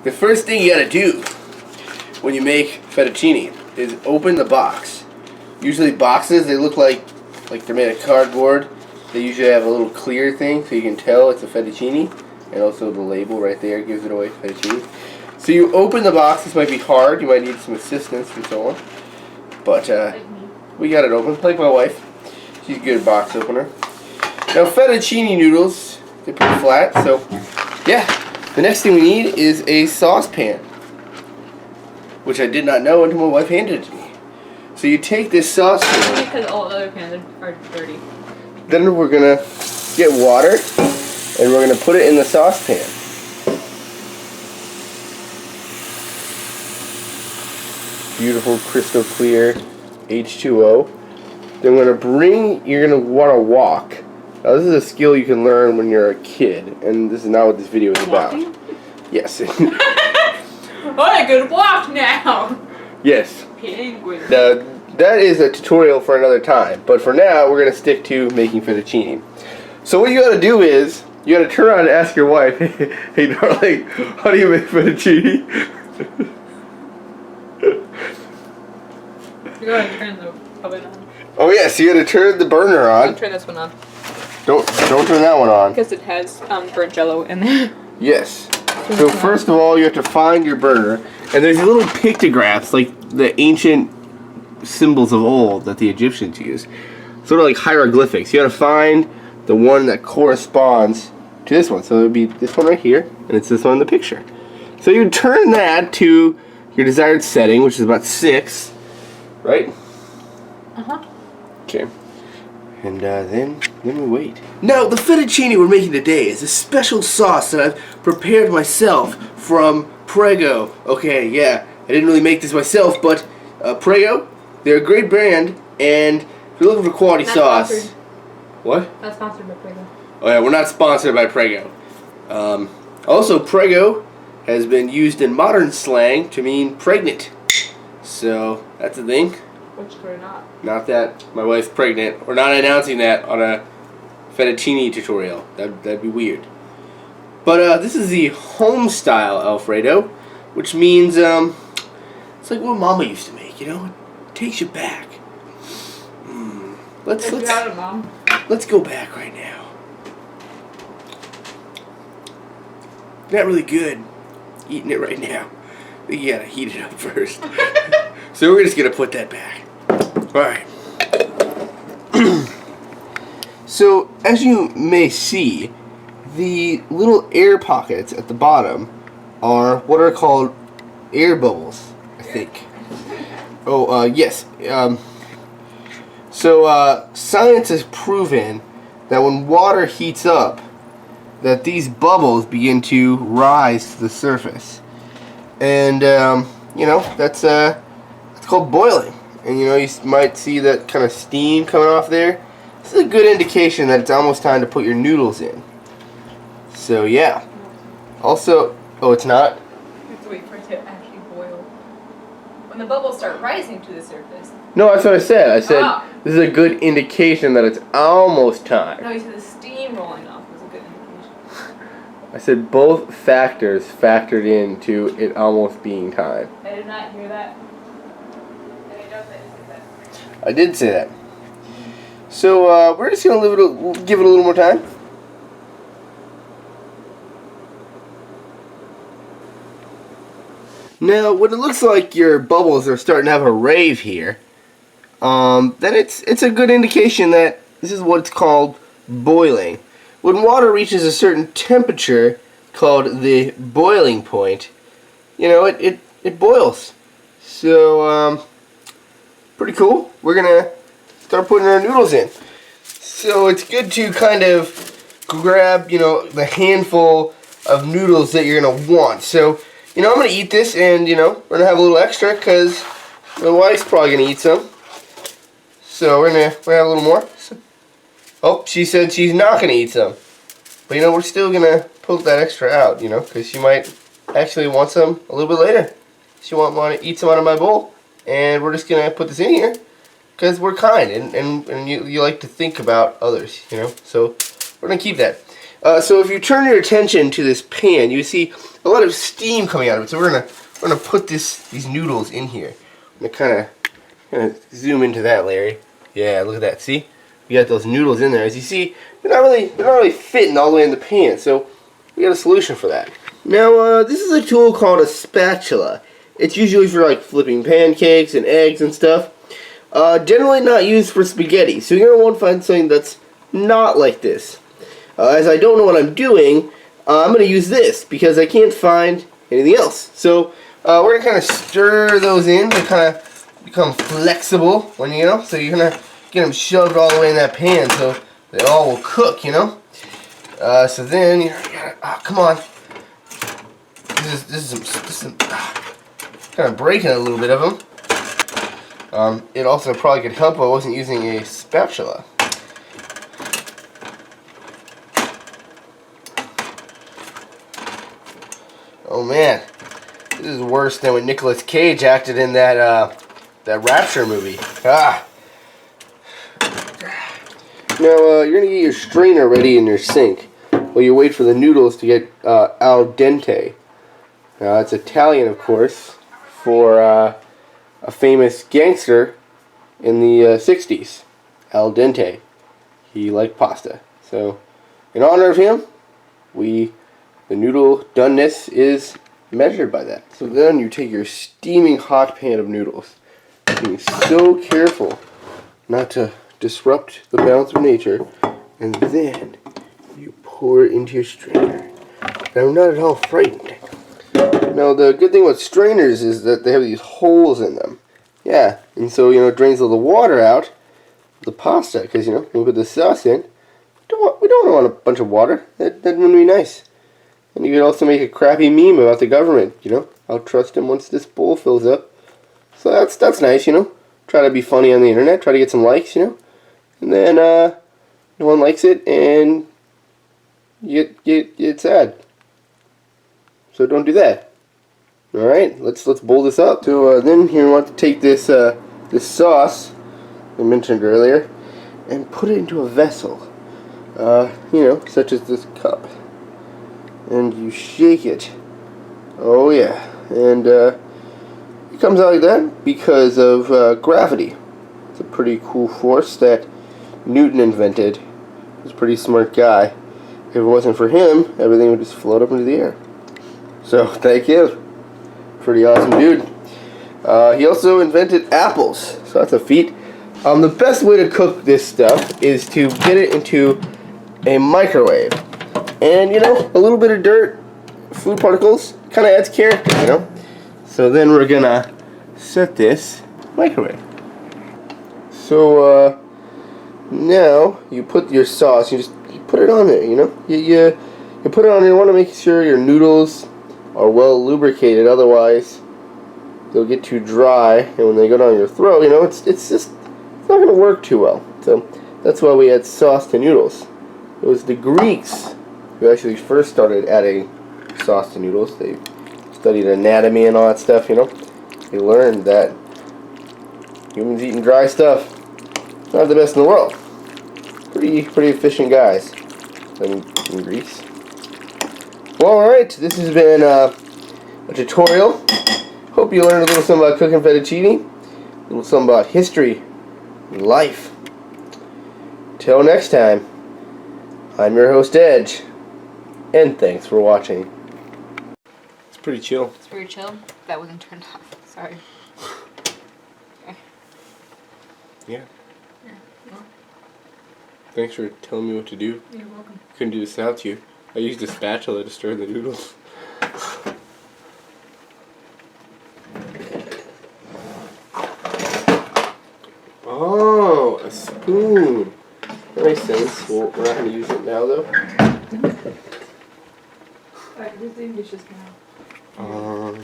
the first thing you gotta do when you make fettuccine is open the box. Usually boxes, they look like they're made of cardboard. They usually have a little clear thing so you can tell it's a fettuccine. And also the label right there gives it away, fettuccine. So you open the box. This might be hard. You might need some assistance and so on. But we got it open, like my wife. She's a good box opener. Now fettuccine noodles, they're pretty flat. So yeah, the next thing we need is a saucepan, which I did not know until my wife handed it to me. So you take this saucepan. Because all other pans are dirty. Then we're gonna get water and we're gonna put it in the saucepan. Beautiful crystal clear H2O. Then we're gonna you're gonna wanna walk. Now this is a skill you can learn when you're a kid, and this is not what this video is about. Yes. I could walk now! Yes. Penguin. That is a tutorial for another time, but for now we're gonna stick to making fettuccine. So what you gotta do is, you gotta turn around and ask your wife, hey darling, how do you make fettuccine? Go ahead and turn the oven on. Oh yeah, so you gotta turn the burner on. Don't turn this one on. Don't turn that one on. Because it has burnt jello in there. Yes. So first of all, you have to find your burner, and there's little pictographs, like the ancient symbols of old that the Egyptians used. Sort of like hieroglyphics. You gotta find the one that corresponds to this one. So it would be this one right here, and it's this one in the picture. So you turn that to your desired setting, which is about 6, right? Uh-huh. Okay. And then we wait. Now, the fettuccine we're making today is a special sauce that I've prepared myself from Prego. Okay, yeah, I didn't really make this myself, but Prego, they're a great brand, and if you're looking for quality sauce... Sponsored. What? Not sponsored by Prego. Oh yeah, we're not sponsored by Prego. Also, Prego has been used in modern slang to mean pregnant. So, that's a thing. Which we're not. Not that my wife's pregnant. We're not announcing that on a fettuccine tutorial. That'd be weird. But this is the home style Alfredo, which means it's like what Mama used to make. You know, it takes you back. Let's go back right now. Not really good. Eating it right now. You gotta heat it up first. So we're just gonna put that back. Alright. So, as you may see, the little air pockets at the bottom are what are called air bubbles, I think. Oh, yes. So, science has proven that when water heats up, that these bubbles begin to rise to the surface. And, you know, that's it's called boiling. And you know, you might see that kind of steam coming off there. This is a good indication that it's almost time to put your noodles in. So yeah. Also, oh, it's not? You have to wait for it to actually boil. When the bubbles start rising to the surface. No, that's what I said. I said this is a good indication that it's almost time. No, you said the steam rolling off was a good indication. I said both factors factored into it almost being time. I did not hear that. I did say that. So we're just gonna give it a little more time. Now, when it looks like your bubbles are starting to have a rave here, then it's a good indication that this is what's called boiling. When water reaches a certain temperature called the boiling point, you know, it boils. So pretty cool. We're gonna start putting our noodles in. So it's good to kind of grab, you know, the handful of noodles that you're gonna want. So, you know, I'm gonna eat this, and you know, we're gonna have a little extra because my wife's probably gonna eat some. So we're gonna have a little more. Oh, she said she's not gonna eat some, but you know, we're still gonna pull that extra out, you know, because she might actually want some a little bit later. She won't want to eat some out of my bowl. And we're just going to put this in here because we're kind and you like to think about others, you know. So we're going to keep that. So if you turn your attention to this pan, you see a lot of steam coming out of it. So we're gonna put these noodles in here. I'm gonna kind of zoom into that, Larry. Yeah, look at that. See, we got those noodles in there. As you see, they're not really fitting all the way in the pan. So we got a solution for that. Now, this is a tool called a spatula. It's usually for like flipping pancakes and eggs and stuff. Generally not used for spaghetti. So you're gonna want to find something that's not like this. As I don't know what I'm doing, I'm going to use this because I can't find anything else. So we're going to kind of stir those in to kind of become flexible when so you're going to get them shoved all the way in that pan so they all will cook, So then you gotta, come on. This is kind of breaking a little bit of them. It also probably could help if I wasn't using a spatula. Oh man, this is worse than when Nicolas Cage acted in that Rapture movie. Ah. Now you're gonna get your strainer ready in your sink while you wait for the noodles to get al dente. Now it's Italian, of course, for a famous gangster in the '60s, al dente. He liked pasta, so in honor of him, the noodle doneness is measured by that. So then you take your steaming hot pan of noodles, being so careful not to disrupt the balance of nature, and then you pour it into your strainer. Now I'm not at all frightened. Now the good thing with strainers is that they have these holes in them. Yeah, and so it drains all the water out of the pasta, because when we put the sauce in, we don't want a bunch of water. That wouldn't be nice. And you could also make a crappy meme about the government, I'll trust him once this bowl fills up. So that's nice, Try to be funny on the internet, try to get some likes, And then no one likes it and you get sad. So don't do that. Alright, let's bowl this up. So then you want to take this this sauce I mentioned earlier and put it into a vessel. Such as this cup. And you shake it. Oh yeah. And it comes out like that because of gravity. It's a pretty cool force that Newton invented. He's a pretty smart guy. If it wasn't for him, everything would just float up into the air. So thank you. Pretty awesome dude. He also invented apples. So that's a feat. The best way to cook this stuff is to get it into a microwave. And, a little bit of dirt, food particles, kind of adds character, So then we're going to set this microwave. So, now you put your sauce, you put it on there, You put it on there, you want to make sure your noodles are well lubricated, otherwise they'll get too dry, and when they go down your throat, it's not going to work too well. So that's why we add sauce to noodles. It was the Greeks who actually first started adding sauce to noodles. They studied anatomy and all that stuff, They learned that humans eating dry stuff, not the best in the world. Pretty efficient guys in Greece. Well, alright, this has been a tutorial. Hope you learned a little something about cooking fettuccine, a little something about history and life. Till next time, I'm your host Edge, and thanks for watching. It's pretty chill. It's pretty chill. That wasn't turned off. Sorry. Okay. Yeah. Well, Thanks for telling me what to do. you're welcome. Couldn't do this without you. I used a spatula to stir the noodles. Oh, a spoon. That makes sense. Well, we're not going to use it now, though. Alright, this English is now.